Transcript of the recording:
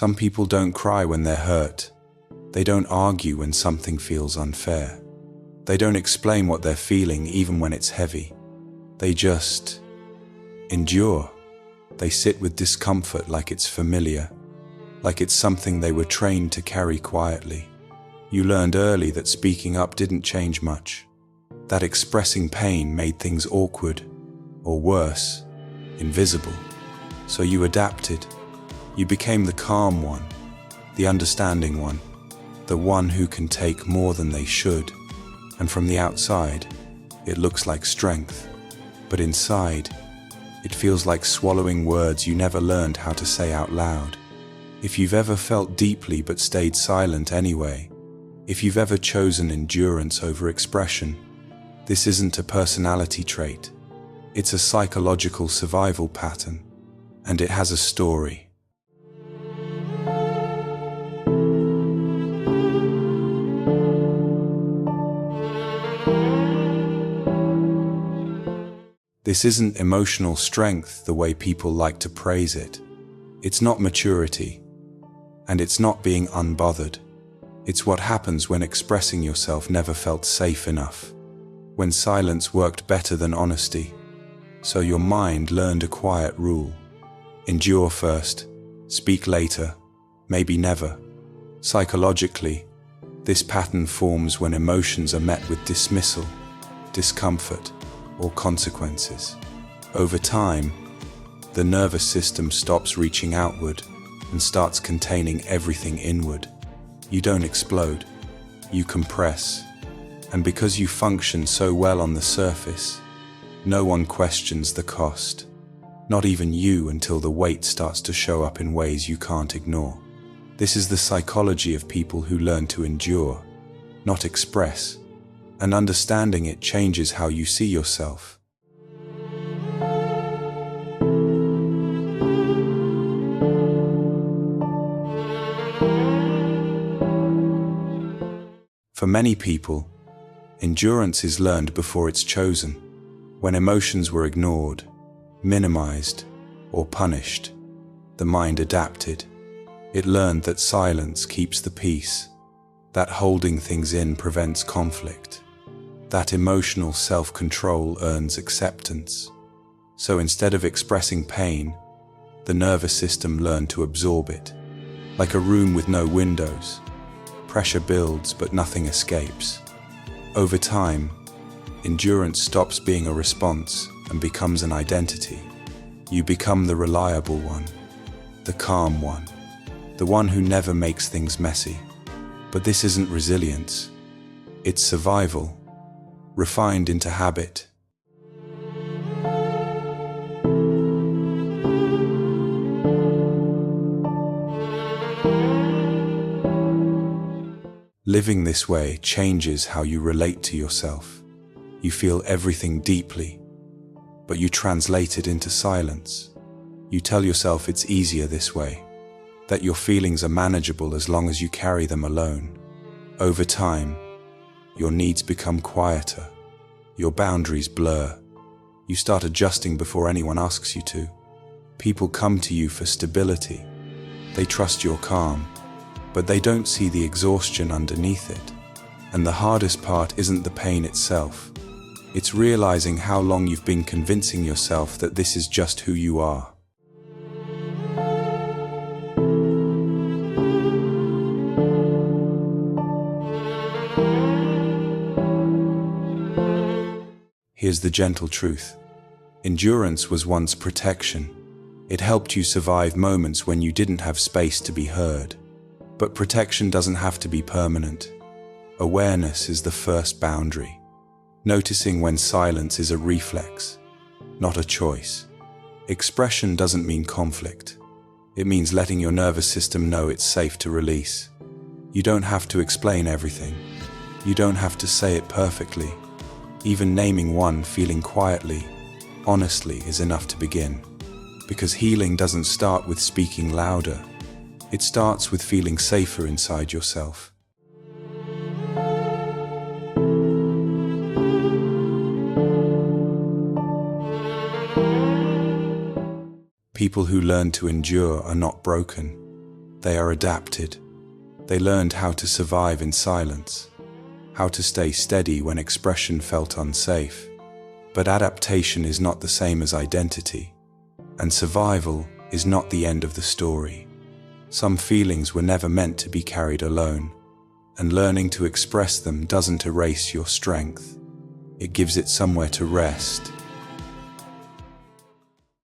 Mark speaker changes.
Speaker 1: Some people don't cry when they're hurt. They don't argue when something feels unfair. They don't explain what they're feeling even when it's heavy. They just endure. They sit with discomfort like it's familiar, like it's something they were trained to carry quietly. You learned early that speaking up didn't change much, that expressing pain made things awkward, or worse, invisible. So you adapted. You became the calm one, the understanding one, the one who can take more than they should. And from the outside, it looks like strength. But inside, it feels like swallowing words you never learned how to say out loud. If you've ever felt deeply but stayed silent anyway, if you've ever chosen endurance over expression, this isn't a personality trait. It's a psychological survival pattern, and it has a story. This isn't emotional strength the way people like to praise it. It's not maturity, and it's not being unbothered. It's what happens when expressing yourself never felt safe enough, when silence worked better than honesty. So your mind learned a quiet rule. Endure first, speak later, maybe never. Psychologically, this pattern forms when emotions are met with dismissal, discomfort, or consequences. Over time, the nervous system stops reaching outward and starts containing everything inward. You don't explode, you compress. And because you function so well on the surface, no one questions the cost. Not even you, until the weight starts to show up in ways you can't ignore. This is the psychology of people who learn to endure, not express. And understanding it changes how you see yourself. For many people, endurance is learned before it's chosen. When emotions were ignored, minimized, or punished, the mind adapted. It learned that silence keeps the peace, that holding things in prevents conflict, that emotional self-control earns acceptance. So instead of expressing pain, the nervous system learned to absorb it. Like a room with no windows, pressure builds but nothing escapes. Over time, endurance stops being a response and becomes an identity. You become the reliable one, the calm one, the one who never makes things messy. But this isn't resilience, it's survival, refined into habit. Living this way changes how you relate to yourself. You feel everything deeply, but you translate it into silence. You tell yourself it's easier this way, that your feelings are manageable as long as you carry them alone. Over time, your needs become quieter, your boundaries blur. You start adjusting before anyone asks you to. People come to you for stability. They trust your calm, but they don't see the exhaustion underneath it. And the hardest part isn't the pain itself. It's realizing how long you've been convincing yourself that this is just who you are. Here's the gentle truth. Endurance was once protection. It helped you survive moments when you didn't have space to be heard. But protection doesn't have to be permanent. Awareness is the first boundary. Noticing when silence is a reflex, not a choice. Expression doesn't mean conflict. It means letting your nervous system know it's safe to release. You don't have to explain everything. You don't have to say it perfectly. Even naming one feeling quietly, honestly, is enough to begin. Because healing doesn't start with speaking louder. It starts with feeling safer inside yourself. People who learn to endure are not broken. They are adapted. They learned how to survive in silence, how to stay steady when expression felt unsafe. But adaptation is not the same as identity, and survival is not the end of the story. Some feelings were never meant to be carried alone, and learning to express them doesn't erase your strength. It gives it somewhere to rest.